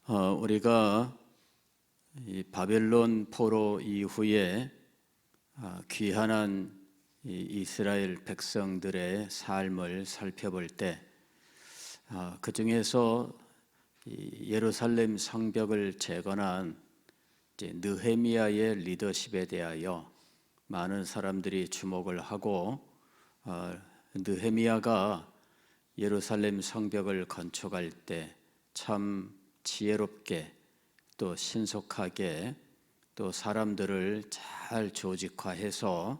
우리가 이 바벨론 포로 이후에 귀환한 이 이스라엘 백성들의 삶을 살펴볼 때, 그 중에서 예루살렘 성벽을 재건한 느헤미야의 리더십에 대하여 많은 사람들이 주목을 하고, 느헤미야가 예루살렘 성벽을 건축할 때 참 지혜롭게 또 신속하게 또 사람들을 잘 조직화해서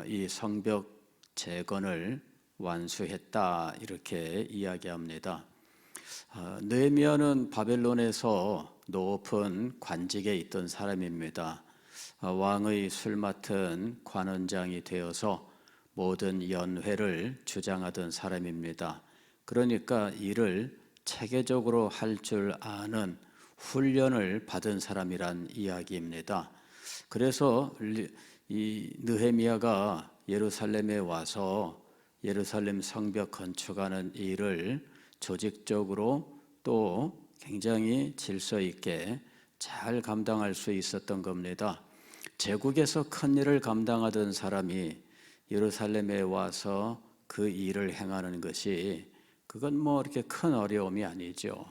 이 성벽 재건을 완수했다, 이렇게 이야기합니다. 느헤미야는 바벨론에서 높은 관직에 있던 사람입니다. 왕의 술 맡은 관원장이 되어서 모든 연회를 주장하던 사람입니다. 그러니까 일을 체계적으로 할 줄 아는 훈련을 받은 사람이란 이야기입니다. 그래서 이 느헤미야가 예루살렘에 와서 예루살렘 성벽 건축하는 일을 조직적으로 또 굉장히 질서 있게 잘 감당할 수 있었던 겁니다. 제국에서 큰 일을 감당하던 사람이 예루살렘에 와서 그 일을 행하는 것이, 그건 뭐 이렇게 큰 어려움이 아니죠.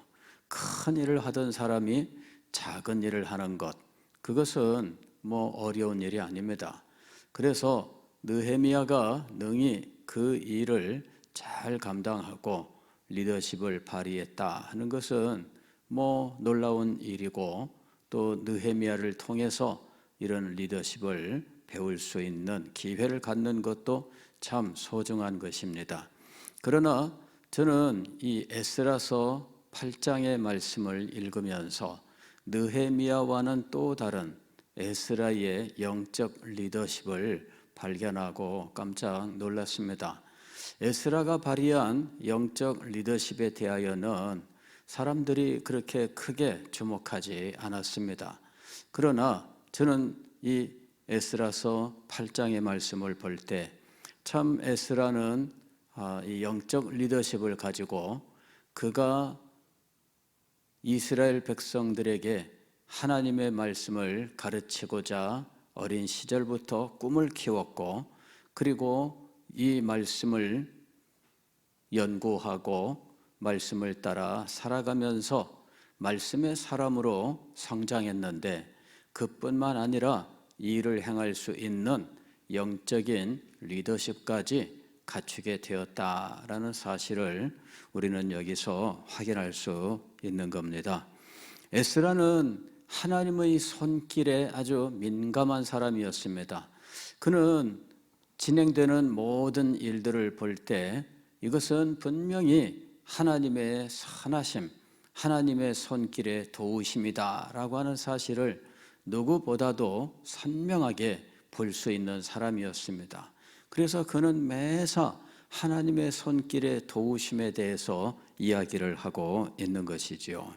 큰 일을 하던 사람이 작은 일을 하는 것, 그것은 뭐 어려운 일이 아닙니다. 그래서 느헤미야가 능히 그 일을 잘 감당하고 리더십을 발휘했다 하는 것은 뭐 놀라운 일이고, 또 느헤미야를 통해서 이런 리더십을 배울 수 있는 기회를 갖는 것도 참 소중한 것입니다. 그러나 저는 이 에스라서 8장의 말씀을 읽으면서 느헤미야와는 또 다른 에스라의 영적 리더십을 발견하고 깜짝 놀랐습니다. 에스라가 발휘한 영적 리더십에 대하여는 사람들이 그렇게 크게 주목하지 않았습니다. 그러나 저는 이 에스라서 8장의 말씀을 볼 때 참 에스라는 이 영적 리더십을 가지고 그가 이스라엘 백성들에게 하나님의 말씀을 가르치고자 어린 시절부터 꿈을 키웠고, 그리고 이 말씀을 연구하고 말씀을 따라 살아가면서 말씀의 사람으로 성장했는데, 그뿐만 아니라 이 일을 행할 수 있는 영적인 리더십까지 갖추게 되었다라는 사실을 우리는 여기서 확인할 수 있는 겁니다. 에스라는 하나님의 손길에 아주 민감한 사람이었습니다. 그는 진행되는 모든 일들을 볼 때 이것은 분명히 하나님의 선하심, 하나님의 손길의 도우심이다 라고 하는 사실을 누구보다도 선명하게 볼 수 있는 사람이었습니다. 그래서 그는 매사 하나님의 손길의 도우심에 대해서 이야기를 하고 있는 것이지요.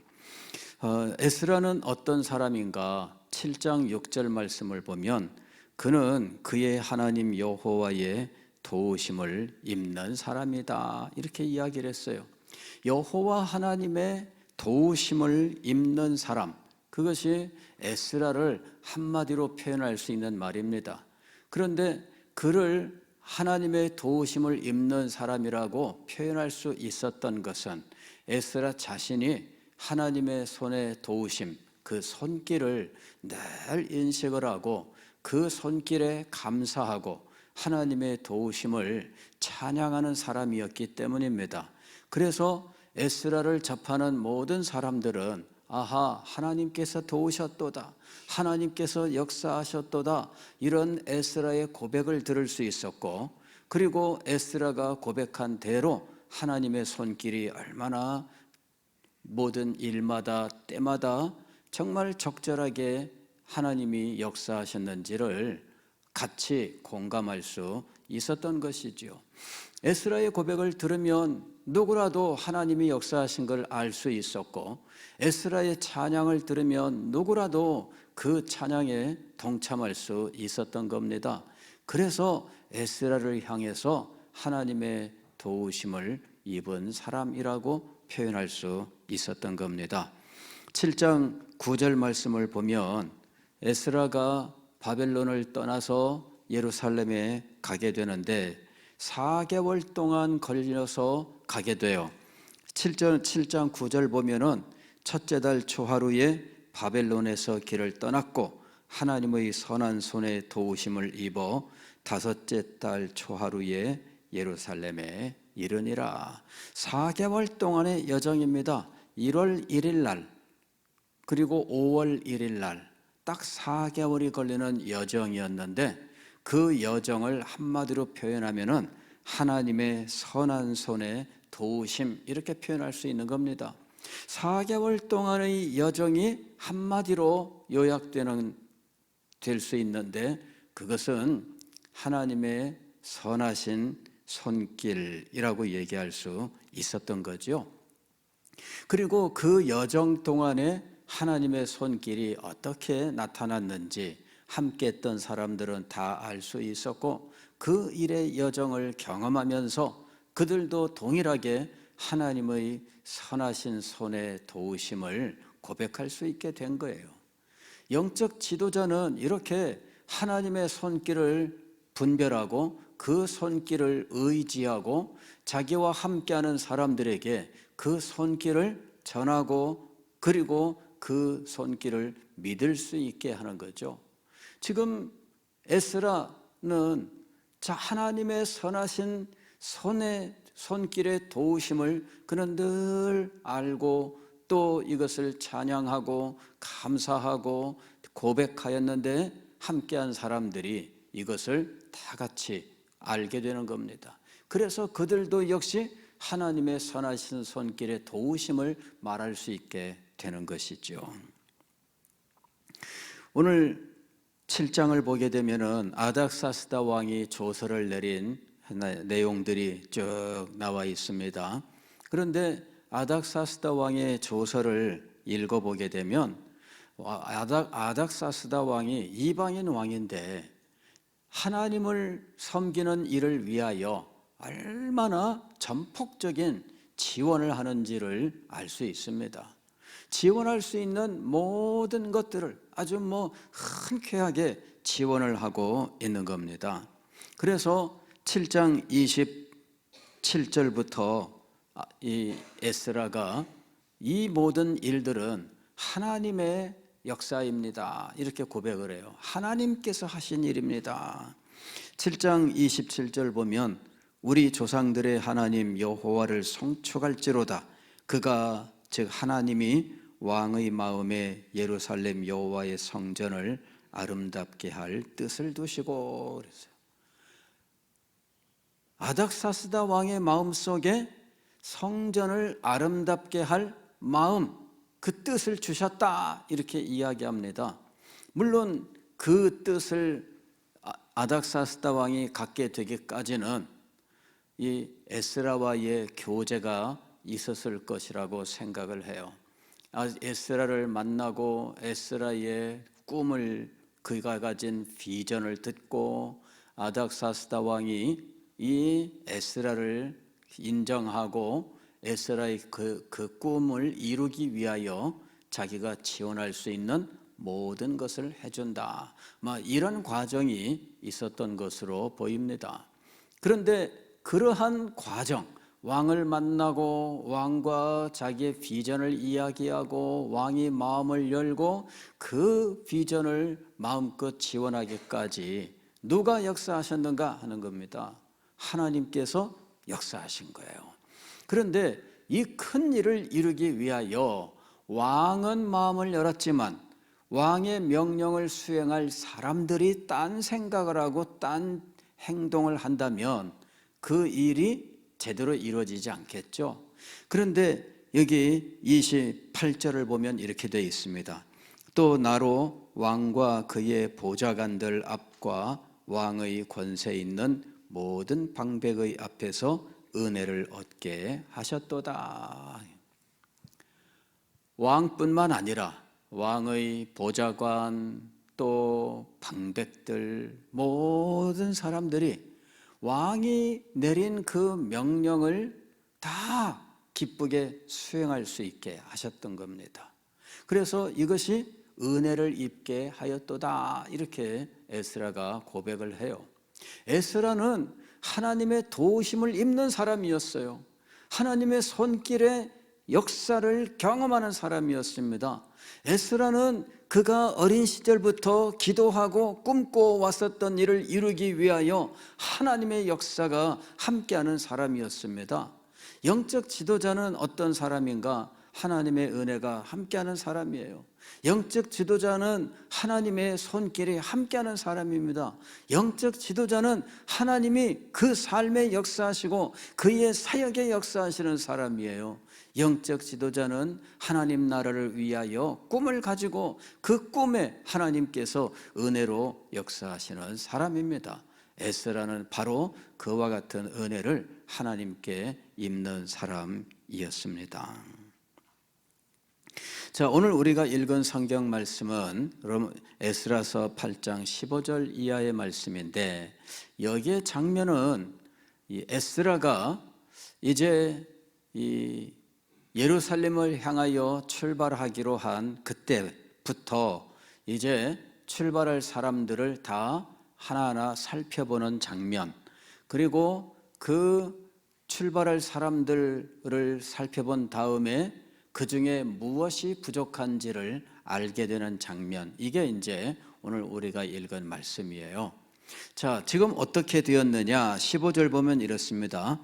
에스라는 어떤 사람인가? 7장 6절 말씀을 보면 그는 그의 하나님 여호와의 도우심을 입는 사람이다, 이렇게 이야기를 했어요. 여호와 하나님의 도우심을 입는 사람, 그것이 에스라를 한마디로 표현할 수 있는 말입니다. 그런데 그를 하나님의 도우심을 입는 사람이라고 표현할 수 있었던 것은 에스라 자신이 하나님의 손의 도우심, 그 손길을 늘 인식을 하고 그 손길에 감사하고 하나님의 도우심을 찬양하는 사람이었기 때문입니다. 그래서 에스라를 접하는 모든 사람들은 아하, 하나님께서 도우셨도다, 하나님께서 역사하셨도다, 이런 에스라의 고백을 들을 수 있었고, 그리고 에스라가 고백한 대로 하나님의 손길이 얼마나 모든 일마다 때마다 정말 적절하게 하나님이 역사하셨는지를 같이 공감할 수 있었던 것이죠. 에스라의 고백을 들으면 누구라도 하나님이 역사하신 걸 알 수 있었고, 에스라의 찬양을 들으면 누구라도 그 찬양에 동참할 수 있었던 겁니다. 그래서 에스라를 향해서 하나님의 도우심을 입은 사람이라고 표현할 수 있었던 겁니다. 7장 9절 말씀을 보면 에스라가 바벨론을 떠나서 예루살렘에 가게 되는데 4개월 동안 걸려서 가게 돼요. 7장 9절 보면은 첫째 달 초하루에 바벨론에서 길을 떠났고 하나님의 선한 손에 도우심을 입어 다섯째 달 초하루에 예루살렘에 이르니라. 4개월 동안의 여정입니다. 1월 1일 날 그리고 5월 1일 날 딱 4개월이 걸리는 여정이었는데 그 여정을 한마디로 표현하면은 하나님의 선한 손에 도우심 이렇게 표현할 수 있는 겁니다. 4개월 동안의 여정이 한마디로 요약되는 될 수 있는데 그것은 하나님의 선하신 손길이라고 얘기할 수 있었던 거죠. 그리고 그 여정 동안에 하나님의 손길이 어떻게 나타났는지 함께 했던 사람들은 다 알 수 있었고 그 일의 여정을 경험하면서 그들도 동일하게 하나님의 선하신 손의 도우심을 고백할 수 있게 된 거예요. 영적 지도자는 이렇게 하나님의 손길을 분별하고 그 손길을 의지하고 자기와 함께하는 사람들에게 그 손길을 전하고 그리고 그 손길을 믿을 수 있게 하는 거죠. 지금 에스라는 하나님의 선하신 손길의 도우심을 그는 늘 알고 또 이것을 찬양하고 감사하고 고백하였는데 함께한 사람들이 이것을 다 같이 알게 되는 겁니다. 그래서 그들도 역시 하나님의 선하신 손길의 도우심을 말할 수 있게 되는 것이죠. 오늘 7장을 보게 되면은 아닥사스다 왕이 조서를 내린 내용들이 쭉 나와 있습니다. 그런데 아닥사스다 왕의 조서를 읽어보게 되면 아닥사스다 왕이 이방인 왕인데 하나님을 섬기는 일을 위하여 얼마나 전폭적인 지원을 하는지를 알 수 있습니다. 지원할 수 있는 모든 것들을 아주 흔쾌하게 지원을 하고 있는 겁니다. 그래서 7장 27절부터 이 에스라가 이 모든 일들은 하나님의 역사입니다. 이렇게 고백을 해요. 하나님께서 하신 일입니다. 7장 27절 보면 우리 조상들의 하나님 여호와를 송축할지로다. 그가 즉 하나님이 왕의 마음에 예루살렘 여호와의 성전을 아름답게 할 뜻을 두시고 그랬어요. 아닥사스다 왕의 마음속에 성전을 아름답게 할 마음, 그 뜻을 주셨다 이렇게 이야기합니다. 물론 그 뜻을 아닥사스다 왕이 갖게 되기까지는 이 에스라와의 교제가 있었을 것이라고 생각을 해요. 에스라를 만나고 에스라의 꿈을 그가 가진 비전을 듣고 아닥사스다 왕이 이 에스라를 인정하고 에스라의 그 꿈을 이루기 위하여 자기가 지원할 수 있는 모든 것을 해준다. 이런 과정이 있었던 것으로 보입니다. 그런데 그러한 과정, 왕을 만나고 왕과 자기의 비전을 이야기하고 왕이 마음을 열고 그 비전을 마음껏 지원하기까지 누가 역사하셨는가 하는 겁니다. 하나님께서 역사하신 거예요. 그런데 이 큰 일을 이루기 위하여 왕은 마음을 열었지만 왕의 명령을 수행할 사람들이 딴 생각을 하고 딴 행동을 한다면 그 일이 제대로 이루어지지 않겠죠. 그런데 여기 28절을 보면 이렇게 되어 있습니다. 또 나로 왕과 그의 보좌관들 앞과 왕의 권세 있는 모든 방백의 앞에서 은혜를 얻게 하셨도다. 왕뿐만 아니라 왕의 보좌관 또 방백들 모든 사람들이 왕이 내린 그 명령을 다 기쁘게 수행할 수 있게 하셨던 겁니다. 그래서 이것이 은혜를 입게 하였도다, 이렇게 에스라가 고백을 해요. 에스라는 하나님의 도우심을 입는 사람이었어요. 하나님의 손길의 역사를 경험하는 사람이었습니다. 에스라는 그가 어린 시절부터 기도하고 꿈꿔 왔었던 일을 이루기 위하여 하나님의 역사가 함께하는 사람이었습니다. 영적 지도자는 어떤 사람인가? 하나님의 은혜가 함께하는 사람이에요. 영적 지도자는 하나님의 손길이 함께하는 사람입니다. 영적 지도자는 하나님이 그 삶에 역사하시고 그의 사역에 역사하시는 사람이에요. 영적 지도자는 하나님 나라를 위하여 꿈을 가지고 그 꿈에 하나님께서 은혜로 역사하시는 사람입니다. 에스라는 바로 그와 같은 은혜를 하나님께 입는 사람이었습니다. 자, 오늘 우리가 읽은 성경 말씀은 에스라서 8장 15절 이하의 말씀인데, 여기에 장면은 이 에스라가 이제 이 예루살렘을 향하여 출발하기로 한 그때부터 이제 출발할 사람들을 다 하나하나 살펴보는 장면, 그리고 그 출발할 사람들을 살펴본 다음에 그 중에 무엇이 부족한지를 알게 되는 장면, 이게 이제 오늘 우리가 읽은 말씀이에요. 자, 지금 어떻게 되었느냐? 15절 보면 이렇습니다.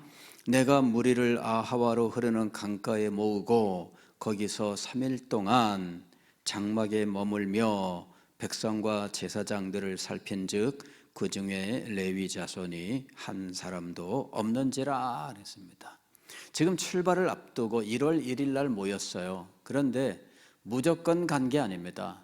내가 무리를 아하와로 흐르는 강가에 모으고 거기서 3일 동안 장막에 머물며 백성과 제사장들을 살핀즉 그 중에 레위 자손이 한 사람도 없는지라 그랬습니다. 지금 출발을 앞두고 1월 1일 날 모였어요. 그런데 무조건 간 게 아닙니다.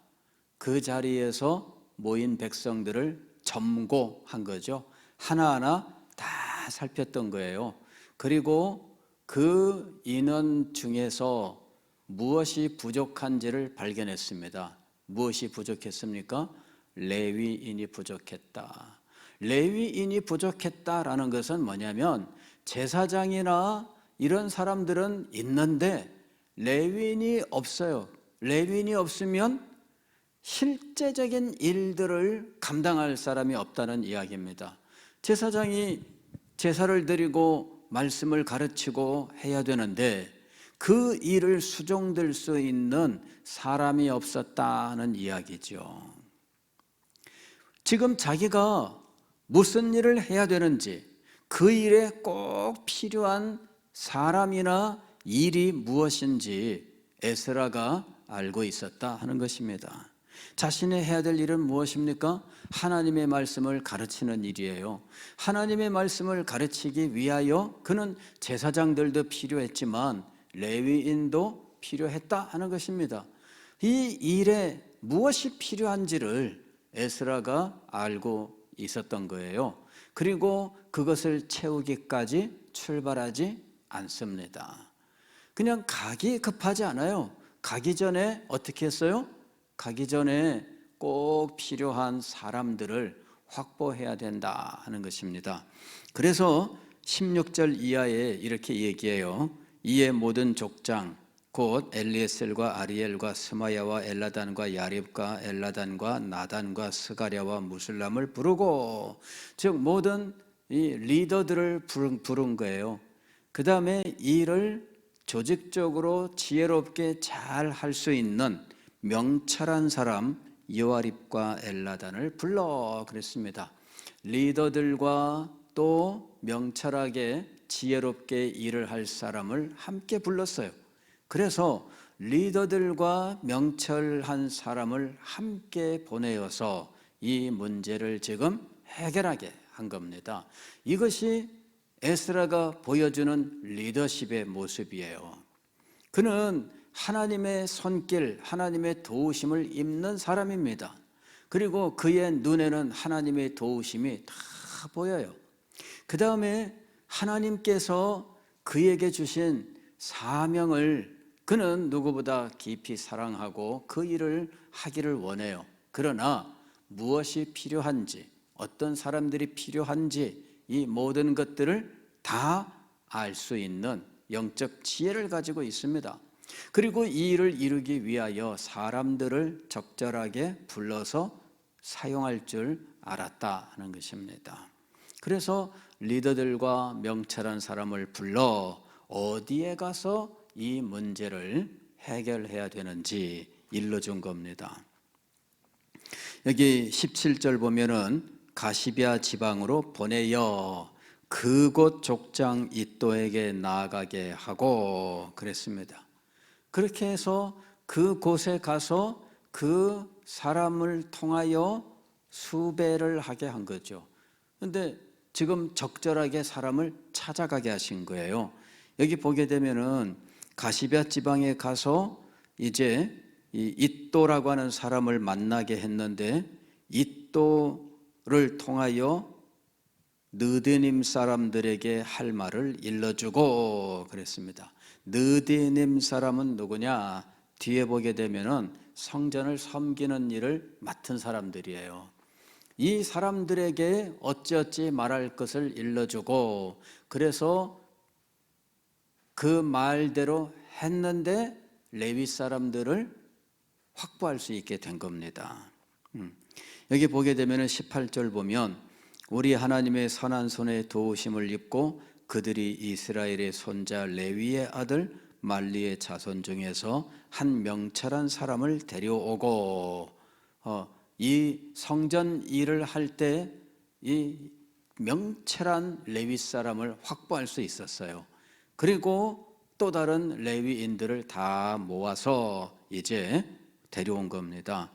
그 자리에서 모인 백성들을 점고한 거죠. 하나하나 다 살폈던 거예요. 그리고 그 인원 중에서 무엇이 부족한지를 발견했습니다. 무엇이 부족했습니까? 레위인이 부족했다. 레위인이 부족했다라는 것은 뭐냐면, 제사장이나 이런 사람들은 있는데 레위인이 없어요. 레위인이 없으면 실제적인 일들을 감당할 사람이 없다는 이야기입니다. 제사장이 제사를 드리고 말씀을 가르치고 해야 되는데 그 일을 수종들 수 있는 사람이 없었다는 이야기죠. 지금 자기가 무슨 일을 해야 되는지, 그 일에 꼭 필요한 사람이나 일이 무엇인지 에스라가 알고 있었다 하는 것입니다. 자신이 해야 될 일은 무엇입니까? 하나님의 말씀을 가르치는 일이에요. 하나님의 말씀을 가르치기 위하여 그는 제사장들도 필요했지만 레위인도 필요했다 하는 것입니다. 이 일에 무엇이 필요한지를 에스라가 알고 있었던 거예요. 그리고 그것을 채우기까지 출발하지 않습니다. 그냥 가기 급하지 않아요. 가기 전에 어떻게 했어요? 가기 전에 꼭 필요한 사람들을 확보해야 된다 하는 것입니다. 그래서 16절 이하에 이렇게 얘기해요. 이에 모든 족장 곧 엘리에셀과 아리엘과 스마야와 엘라단과 야립과 엘라단과 나단과 스가랴와 무술람을 부르고, 즉 모든 이 리더들을 부른 거예요. 그 다음에 일을 조직적으로 지혜롭게 잘 할 수 있는 명철한 사람 요아립과 엘라단을 불러 그랬습니다. 리더들과 또 명철하게 지혜롭게 일을 할 사람을 함께 불렀어요. 그래서 리더들과 명철한 사람을 함께 보내어서 이 문제를 지금 해결하게 한 겁니다. 이것이 에스라가 보여주는 리더십의 모습이에요. 그는 하나님의 손길, 하나님의 도우심을 입는 사람입니다. 그리고 그의 눈에는 하나님의 도우심이 다 보여요. 그 다음에 하나님께서 그에게 주신 사명을 그는 누구보다 깊이 사랑하고 그 일을 하기를 원해요. 그러나 무엇이 필요한지, 어떤 사람들이 필요한지 이 모든 것들을 다 알 수 있는 영적 지혜를 가지고 있습니다. 그리고 이 일을 이루기 위하여 사람들을 적절하게 불러서 사용할 줄 알았다 하는 것입니다. 그래서 리더들과 명철한 사람을 불러 어디에 가서 이 문제를 해결해야 되는지 일러준 겁니다. 여기 17절 보면은 가시비아 지방으로 보내어 그곳 족장 이또에게 나아가게 하고 그랬습니다. 그렇게 해서 그곳에 가서 그 사람을 통하여 수배를 하게 한 거죠. 그런데 지금 적절하게 사람을 찾아가게 하신 거예요. 여기 보게 되면은 가시비아 지방에 가서 이제 이 이또라고 하는 사람을 만나게 했는데 이또를 통하여 느디님 사람들에게 할 말을 일러주고 그랬습니다. 느디님 사람은 누구냐? 뒤에 보게 되면은 성전을 섬기는 일을 맡은 사람들이에요. 이 사람들에게 어찌어찌 말할 것을 일러주고 그래서 그 말대로 했는데 레위 사람들을 확보할 수 있게 된 겁니다. 여기 보게 되면 18절 보면 우리 하나님의 선한 손에 도우심을 입고 그들이 이스라엘의 손자 레위의 아들 말리의 자손 중에서 한 명철한 사람을 데려오고 이 성전 일을 할 때 이 명철한 레위 사람을 확보할 수 있었어요. 그리고 또 다른 레위인들을 다 모아서 이제 데려온 겁니다.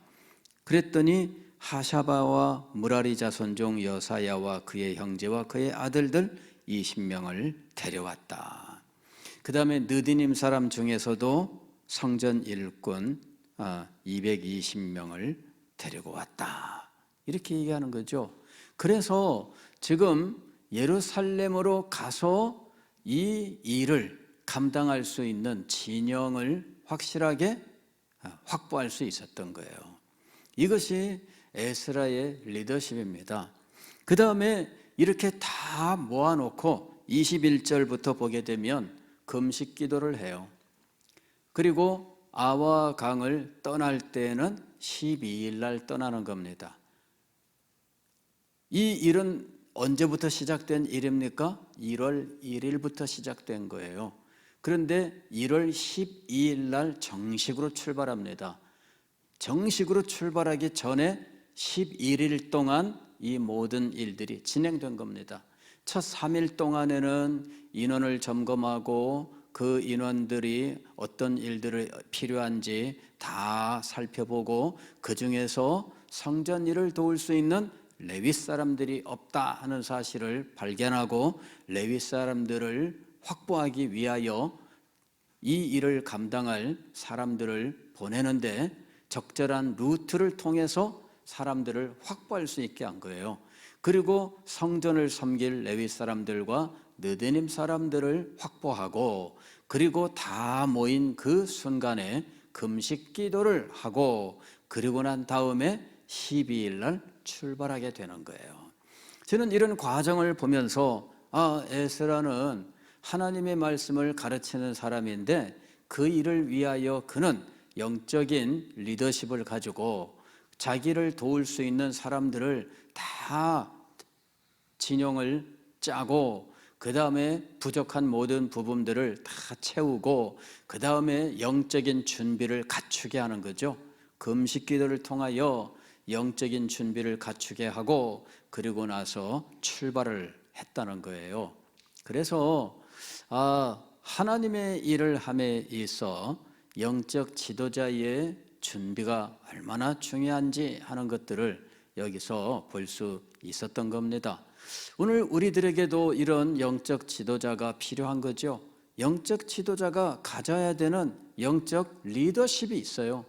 그랬더니 하샤바와 무라리 자손 중 여사야와 그의 형제와 그의 아들들 20명을 데려왔다. 그 다음에 느디님 사람 중에서도 성전 일꾼 220명을 데리고 왔다. 이렇게 얘기하는 거죠. 그래서 지금 예루살렘으로 가서 이 일을 감당할 수 있는 진영을 확실하게 확보할 수 있었던 거예요. 이것이 에스라의 리더십입니다. 그 다음에 이렇게 다 모아놓고 21절부터 보게 되면 금식 기도를 해요. 그리고 아와 강을 떠날 때는 12일 날 떠나는 겁니다. 이 일은 언제부터 시작된 일입니까? 1월 1일부터 시작된 거예요. 그런데 1월 12일 날 정식으로 출발합니다. 정식으로 출발하기 전에 11일 동안 이 모든 일들이 진행된 겁니다. 첫 3일 동안에는 인원을 점검하고 그 인원들이 어떤 일들이 필요한지 다 살펴보고 그 중에서 성전 일을 도울 수 있는 레위 사람들이 없다 하는 사실을 발견하고 레위 사람들을 확보하기 위하여 이 일을 감당할 사람들을 보내는데 적절한 루트를 통해서 사람들을 확보할 수 있게 한 거예요. 그리고 성전을 섬길 레위 사람들과 느디님 사람들을 확보하고 그리고 다 모인 그 순간에 금식 기도를 하고 그리고 난 다음에 12일 날 출발하게 되는 거예요. 저는 이런 과정을 보면서 에스라는 하나님의 말씀을 가르치는 사람인데 그 일을 위하여 그는 영적인 리더십을 가지고 자기를 도울 수 있는 사람들을 다 진영을 짜고 그 다음에 부족한 모든 부분들을 다 채우고 그 다음에 영적인 준비를 갖추게 하는 거죠. 금식 기도를 통하여 영적인 준비를 갖추게 하고 그리고 나서 출발을 했다는 거예요. 그래서 하나님의 일을 함에 있어 영적 지도자의 준비가 얼마나 중요한지 하는 것들을 여기서 볼 수 있었던 겁니다. 오늘 우리들에게도 이런 영적 지도자가 필요한 거죠. 영적 지도자가 가져야 되는 영적 리더십이 있어요.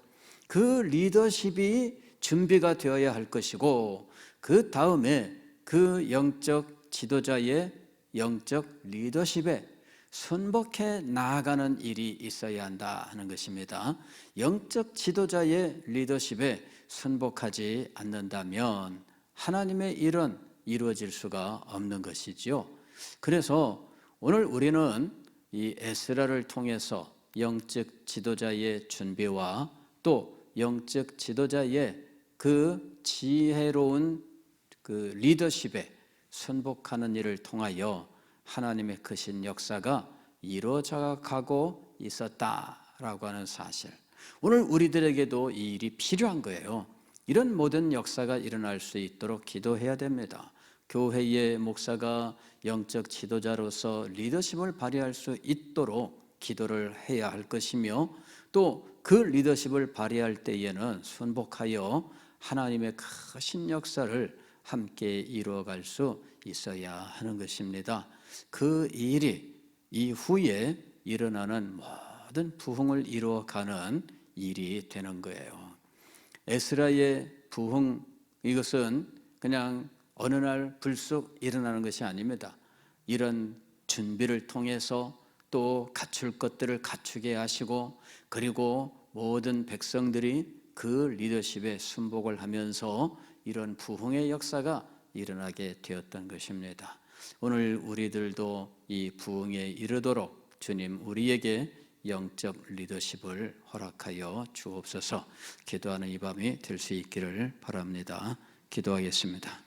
그 리더십이 준비가 되어야 할 것이고 그 다음에 그 영적 지도자의 영적 리더십에 순복해 나아가는 일이 있어야 한다 하는 것입니다. 영적 지도자의 리더십에 순복하지 않는다면 하나님의 일은 이루어질 수가 없는 것이지요. 그래서 오늘 우리는 이 에스라를 통해서 영적 지도자의 준비와 또 영적 지도자의 그 지혜로운 그 리더십에 순복하는 일을 통하여 하나님의 크신 역사가 이루어져 가고 있었다라고 하는 사실. 오늘 우리들에게도 이 일이 필요한 거예요. 이런 모든 역사가 일어날 수 있도록 기도해야 됩니다. 교회의 목사가 영적 지도자로서 리더십을 발휘할 수 있도록 기도를 해야 할 것이며 또 그 리더십을 발휘할 때에는 순복하여 하나님의 크신 역사를 함께 이루어갈 수 있어야 하는 것입니다. 그 일이 이후에 일어나는 모든 부흥을 이루어가는 일이 되는 거예요. 에스라의 부흥, 이것은 그냥 어느 날 불쑥 일어나는 것이 아닙니다. 이런 준비를 통해서 또 갖출 것들을 갖추게 하시고 그리고 모든 백성들이 그 리더십에 순복을 하면서 이런 부흥의 역사가 일어나게 되었던 것입니다. 오늘 우리들도 이 부흥에 이르도록 주님 우리에게 영적 리더십을 허락하여 주옵소서. 기도하는 이 밤이 될 수 있기를 바랍니다. 기도하겠습니다.